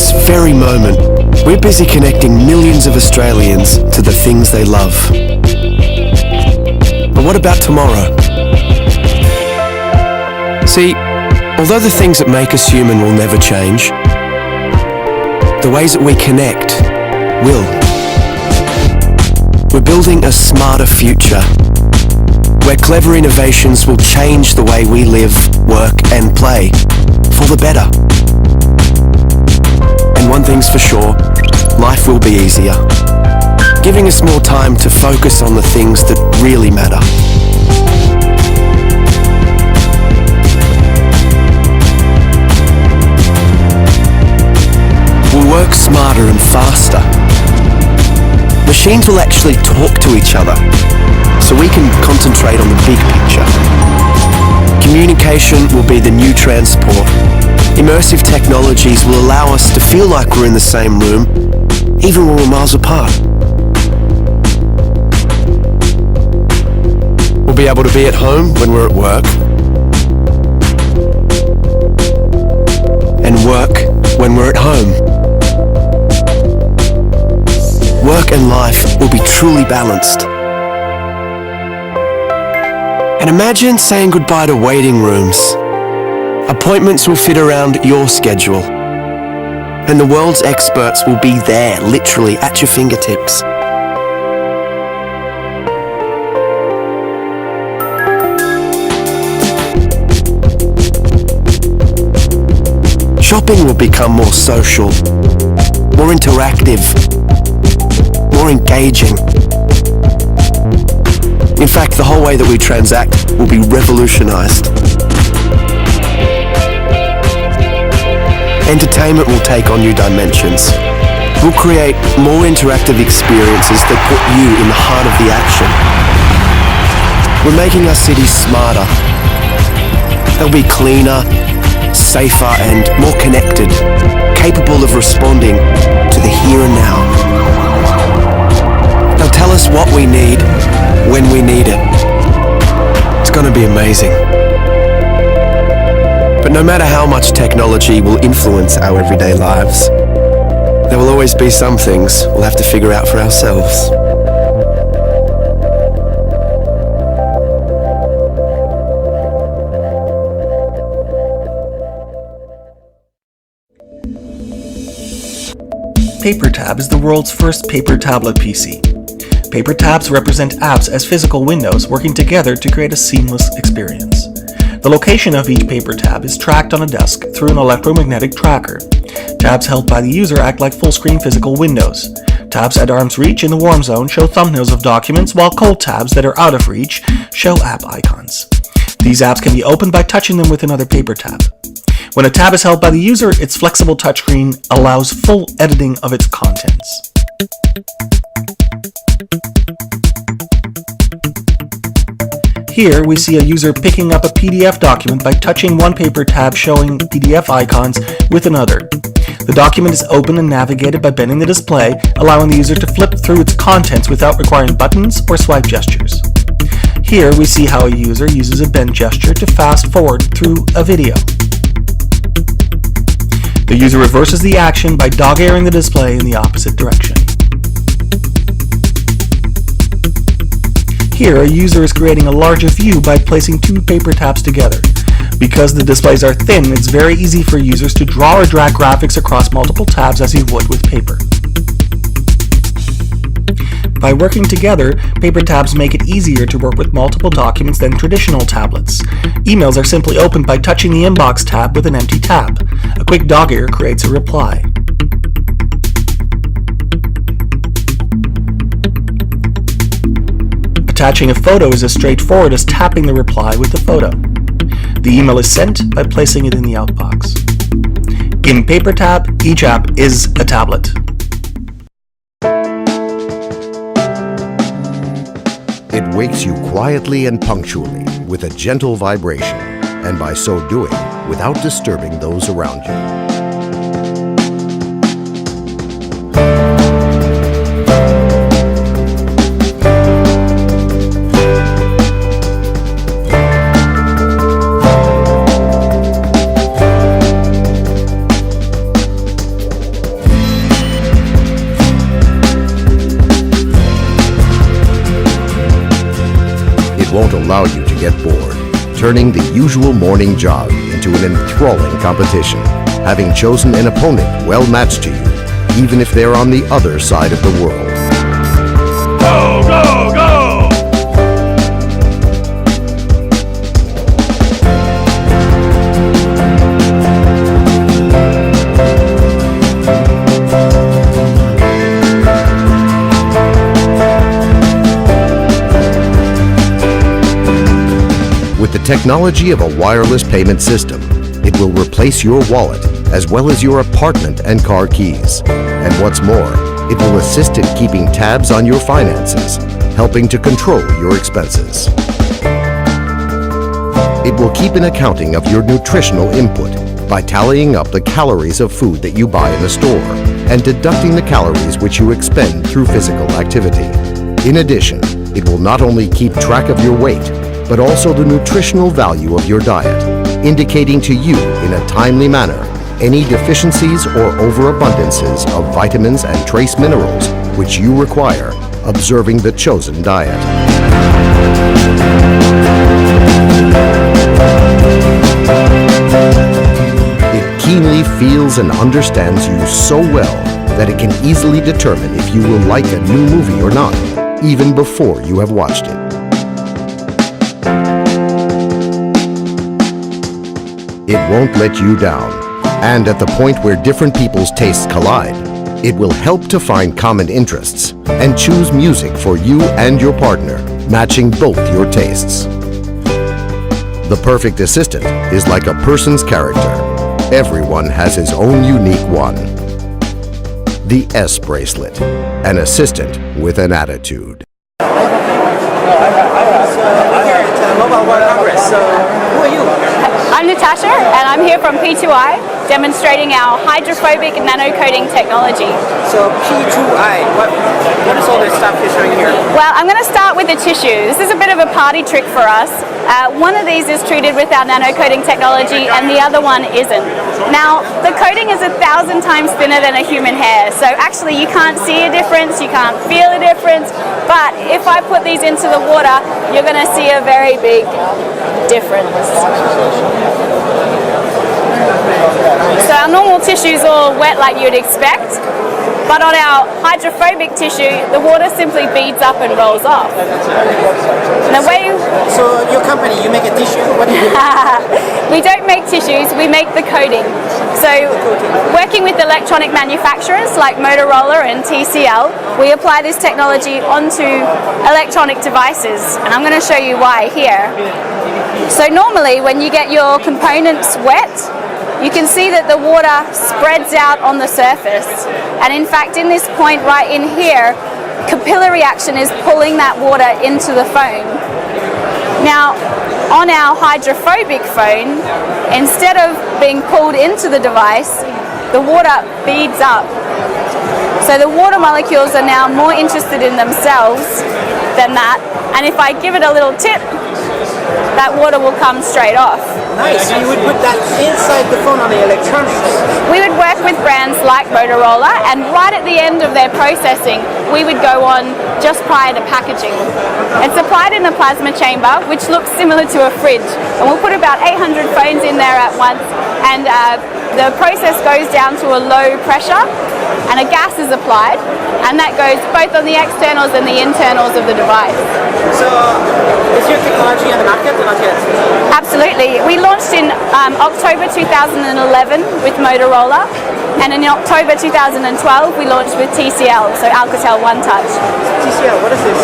this very moment, we're busy connecting millions of Australians to the things they love. But what about tomorrow? See, although the things that make us human will never change, the ways that we connect will. We're building a smarter future, where clever innovations will change the way we live, work and play, for the better. And one thing's for sure, life will be easier, giving us more time to focus on the things that really matter. We'll work smarter and faster. Machines will actually talk to each other, so we can concentrate on the big picture. Communication will be the new transport. Immersive technologies will allow us to feel like we're in the same room, even when we're miles apart. We'll be able to be at home when we're at work, and work when we're at home. Work and life will be truly balanced. And imagine saying goodbye to waiting rooms. Appointments will fit around your schedule. And the world's experts will be there, literally at your fingertips. Shopping will become more social, more interactive, more engaging. In fact, the whole way that we transact will be revolutionized. Entertainment will take on new dimensions. We'll create more interactive experiences that put you in the heart of the action. We're making our cities smarter. They'll be cleaner, safer and more connected, capable of responding to the here and now. They'll tell us what we need, when we need it. It's going to be amazing. But no matter how much technology will influence our everyday lives, there will always be some things we'll have to figure out for ourselves. PaperTab is the world's first paper tablet PC. Paper tabs represent apps as physical windows working together to create a seamless experience. The location of each paper tab is tracked on a desk through an electromagnetic tracker. Tabs held by the user act like full-screen physical windows. Tabs at arm's reach in the warm zone show thumbnails of documents, while cold tabs that are out of reach show app icons. These apps can be opened by touching them with another paper tab. When a tab is held by the user, its flexible touchscreen allows full editing of its contents. Here we see a user picking up a PDF document by touching one paper tab showing PDF icons with another. The document is opened and navigated by bending the display, allowing the user to flip through its contents without requiring buttons or swipe gestures. Here we see how a user uses a bend gesture to fast forward through a video. The user reverses the action by dog-earing the display in the opposite direction. Here, a user is creating a larger view by placing two paper tabs together. Because the displays are thin, it's very easy for users to draw or drag graphics across multiple tabs as you would with paper. By working together, paper tabs make it easier to work with multiple documents than traditional tablets. Emails are simply opened by touching the inbox tab with an empty tab. A quick dog-ear creates a reply. Attaching a photo is as straightforward as tapping the reply with the photo. The email is sent by placing it in the outbox. In PaperTab, each app is a tablet. It wakes you quietly and punctually with a gentle vibration, and by so doing, without disturbing those around you. won't allow you to get bored, turning the usual morning jog into an enthralling competition, having chosen an opponent well matched to you, even if they're on the other side of the world. Go, go, go! With the technology of a wireless payment system, it will replace your wallet as well as your apartment and car keys. And what's more, it will assist in keeping tabs on your finances, helping to control your expenses. It will keep an accounting of your nutritional input by tallying up the calories of food that you buy in the store and deducting the calories which you expend through physical activity. In addition, it will not only keep track of your weight, but also the nutritional value of your diet, indicating to you in a timely manner any deficiencies or overabundances of vitamins and trace minerals which you require, observing the chosen diet. It keenly feels and understands you so well that it can easily determine if you will like a new movie or not, even before you have watched it. It won't let you down. And at the point where different people's tastes collide, it will help to find common interests and choose music for you and your partner, matching both your tastes. The perfect assistant is like a person's character. Everyone has his own unique one. The S bracelet, an assistant with an attitude. I'm Natasha, and I'm here from P2I, demonstrating our hydrophobic nano-coating technology. So P2I, what is all this stuff you're showing here? Well, I'm going to start with the tissue. This is a bit of a party trick for us. One of these is treated with our nano-coating technology, and the other one isn't. Now, the coating is 1,000 times thinner than a human hair, so actually you can't see a difference, you can't feel a difference, but if I put these into the water, you're going to see a very big difference. So our normal tissue is all wet like you'd expect, but on our hydrophobic tissue, the water simply beads up and rolls off. And the way So your company, you make a tissue? What do you do? we don't make tissues, we make the coating. So working with electronic manufacturers like Motorola and TCL, we apply this technology onto electronic devices, and I'm going to show you why here. So normally when you get your components wet, you can see that the water spreads out on the surface. And in fact, in this point right in here, capillary action is pulling that water into the phone. Now, on our hydrophobic phone, instead of being pulled into the device, the water beads up. So the water molecules are now more interested in themselves than that. And if I give it a little tip, that water will come straight off. Nice, so you would put that inside the phone on the electronics. We would work with brands like Motorola, and right at the end of their processing, we would go on just prior to packaging. It's applied in a plasma chamber, which looks similar to a fridge. And we'll put about 800 phones in there at once, and the process goes down to a low pressure, and a gas is applied, and that goes both on the externals and the internals of the device. So is your technology on the market or not yet? Absolutely. We launched in October 2011 with Motorola, and in October 2012 we launched with TCL, so Alcatel One Touch. TCL, what is this?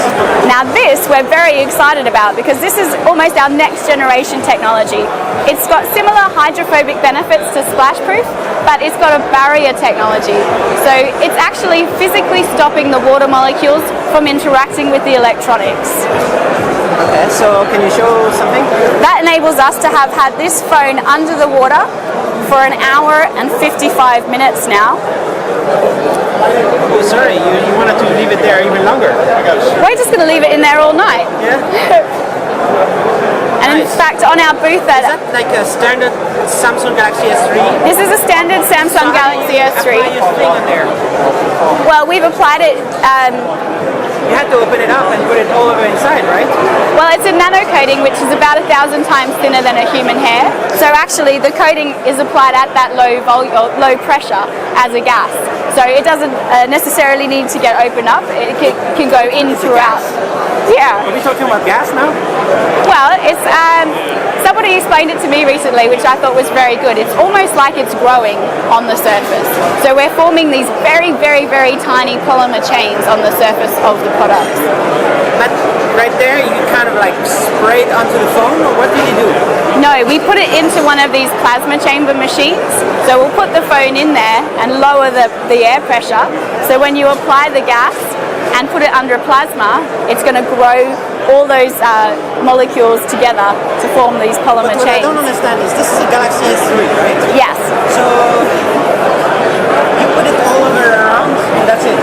Now this we're very excited about because this is almost our next generation technology. It's got similar hydrophobic benefits to splashproof, but it's got a barrier technology. So it's actually physically stopping the water molecules from interacting with the electronics. Okay, so can you show something? That enables us to have had this phone under the water for 1 hour and 55 minutes now. Oh, sorry, you wanted to leave it there even longer. We're just going to leave it in there all night. Yeah? And in Nice. fact, on our booth Is that like a standard Samsung Galaxy S3? this is a standard Samsung Galaxy S3. Apply your thing on there. Well, we've applied it. You had to open it up and put it all over inside, right? Well, it's a nano coating, which is about 1,000 times thinner than a human hair. So actually, the coating is applied at that low pressure as a gas. So it doesn't necessarily need to get opened up. It can go in throughout. Yeah. Are we talking about gas now? Well, it's somebody explained it to me recently, which I thought was very good. It's almost like it's growing on the surface. So we're forming these very, very, very tiny polymer chains on the surface of the products. But right there, you kind of like spray it onto the phone, or what do you do? No, we put it into one of these plasma chamber machines. So we'll put the phone in there and lower the air pressure. So when you apply the gas and put it under plasma, it's going to grow all those molecules together to form these polymer But what chains. I don't understand is, this is a Galaxy S3, right? Yes. So you put it all over around, and that's it.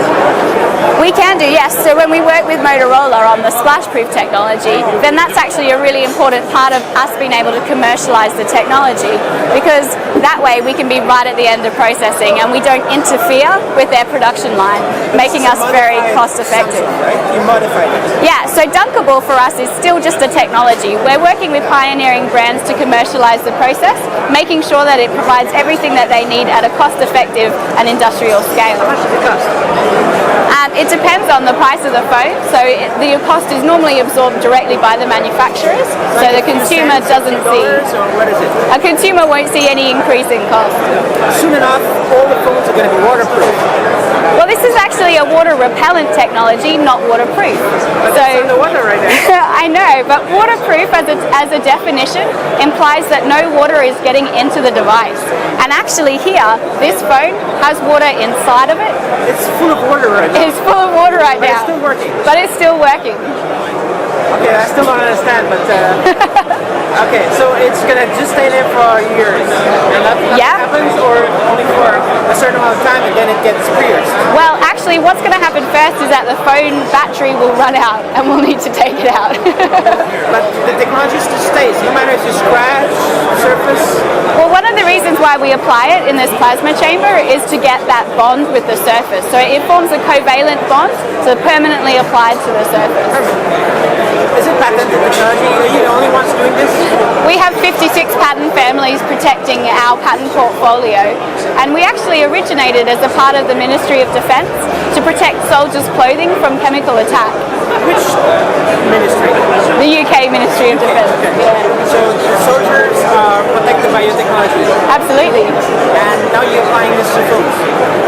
We can do, yes. So when we work with Motorola on the splash-proof technology, then that's actually a really important part of us being able to commercialize the technology, because that way we can be right at the end of processing and we don't interfere with their production line, making us very cost-effective. Right? You modified it. Yeah, so Dunkable for us is still just a technology. We're working with pioneering brands to commercialize the process, making sure that it provides everything that they need at a cost-effective and industrial scale. How much does it cost? It depends on the price of the phone, so the cost is normally absorbed directly by the manufacturers, so the consumer doesn't see. Or what is it? A consumer won't see any increase in cost. Soon enough, all the phones are going to be waterproof. Well, this is actually a water repellent technology, not waterproof. But it's underwater right now. I know, but waterproof as a definition implies that no water is getting into the device. And actually here, this phone has water inside of it. It's full of water right now. It's full of water right But now. it's still working. But it's still working. Okay, I still don't understand, but okay, so it's gonna just stay there for years, and nothing happens, or only for a certain amount of time, and then it gets pierced. Well, actually, what's going to happen first is that the phone battery will run out, and we'll need to take it out. But the technology still stays, no matter if you scratch surface. Well, one of the reasons why we apply it in this plasma chamber is to get that bond with the surface. So it forms a covalent bond, so permanently applied to the surface. Is it patented technology? Are you the only ones doing this? We have 56 patent families protecting our patent portfolio, and we actually originated as a part of the Ministry of Defence to protect soldiers' clothing from chemical attack. Which ministry? The UK Ministry of Defence. Okay. Yeah. So the soldiers are protected by your technology, Absolutely. and now you're applying this to phones.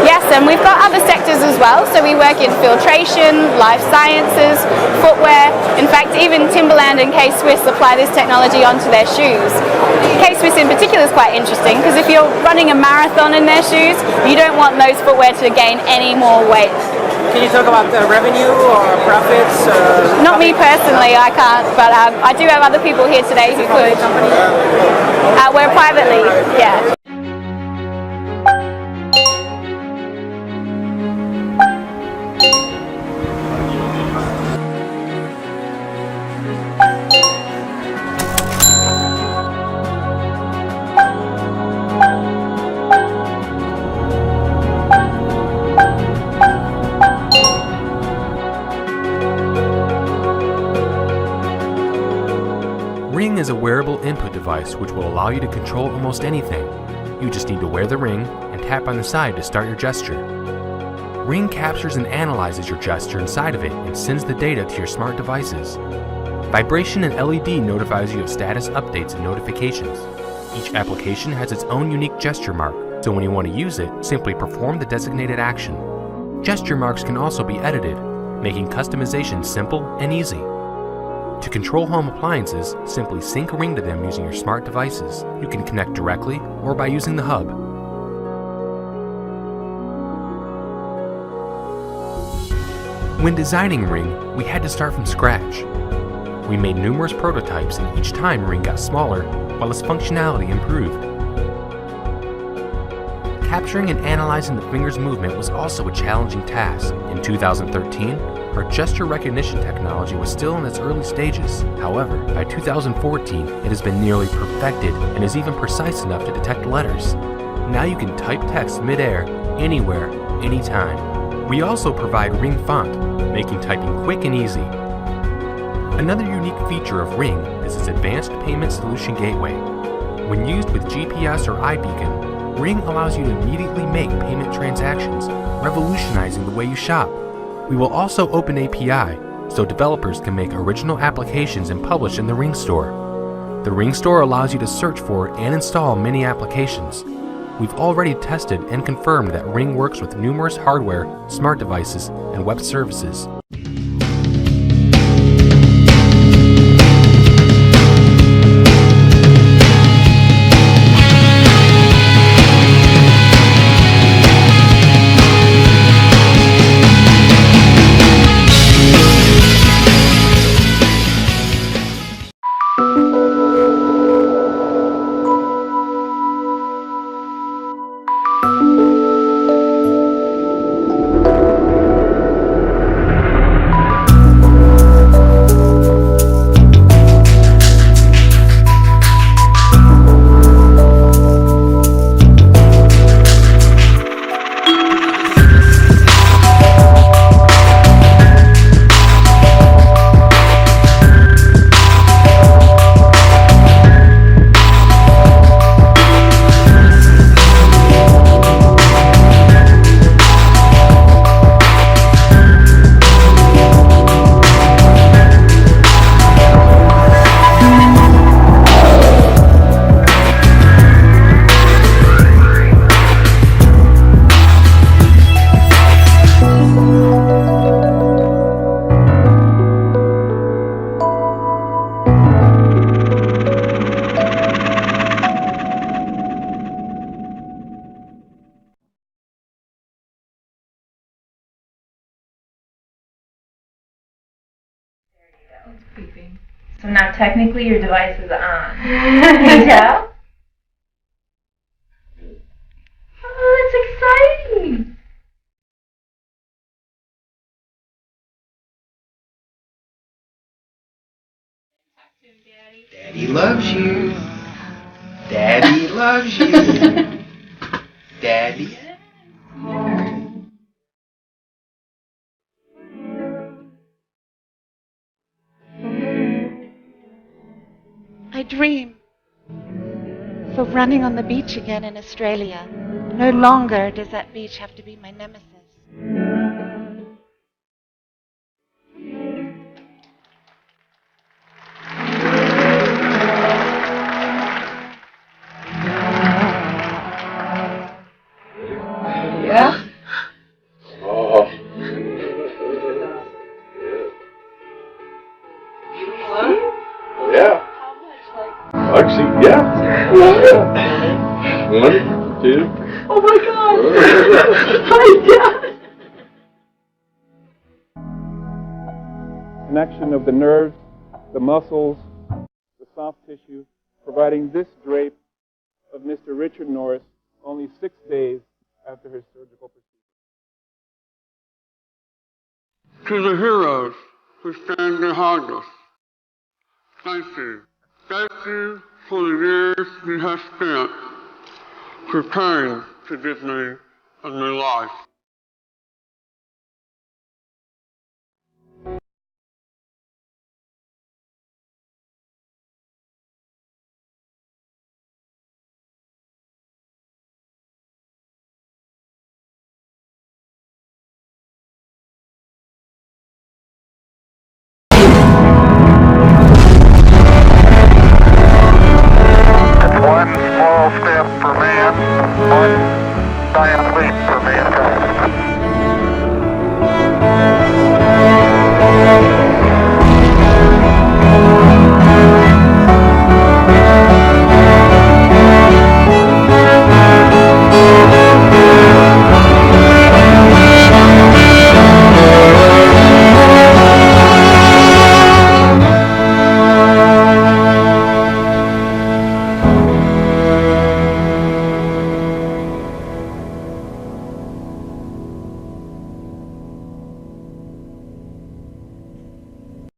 Yes, and we've got other sectors as well. So we work in filtration, life sciences, footwear. In fact, even Timberland and K-Swiss apply this technology onto their shoes. K-Swiss in particular is quite interesting because if you're running a marathon in their shoes, you don't want those footwear to gain any more weight. Can you talk about revenue or profits? Not me personally, I can't, but I do have other people here today who could. We're privately, yeah. Ring is a wearable input device which will allow you to control almost anything. You just need to wear the ring and tap on the side to start your gesture. Ring captures and analyzes your gesture inside of it and sends the data to your smart devices. Vibration and LED notifies you of status updates and notifications. Each application has its own unique gesture mark, so when you want to use it, simply perform the designated action. Gesture marks can also be edited, making customization simple and easy. To control home appliances, simply sync a ring to them using your smart devices. You can connect directly or by using the hub. When designing Ring, we had to start from scratch. We made numerous prototypes and each time Ring got smaller while its functionality improved. Capturing and analyzing the finger's movement was also a challenging task. In 2013, our gesture recognition technology was still in its early stages. However, by 2014, it has been nearly perfected and is even precise enough to detect letters. Now you can type text mid-air, anywhere, anytime. We also provide Ring font, making typing quick and easy. Another unique feature of Ring is its advanced payment solution gateway. When used with GPS or iBeacon, Ring allows you to immediately make payment transactions, revolutionizing the way you shop. We will also open API, so developers can make original applications and publish in the Ring Store. The Ring Store allows you to search for and install many applications. We've already tested and confirmed that Ring works with numerous hardware, smart devices, and web services. So now technically your device is on. Can you tell? Oh, it's exciting! Daddy loves you. Daddy loves you. Daddy. I dream of running on the beach again in Australia. No longer does that beach have to be my nemesis. Yeah? Oh. Yeah. Actually, yeah. One, two. Oh my god! Hi, Dad! Connection of the nerves, the muscles, the soft tissue, providing this drape of Mr. Richard Norris only 6 days after his surgical procedure. To the heroes who stand behind us, thank you. Thank you for the years you have spent preparing to give me a new life.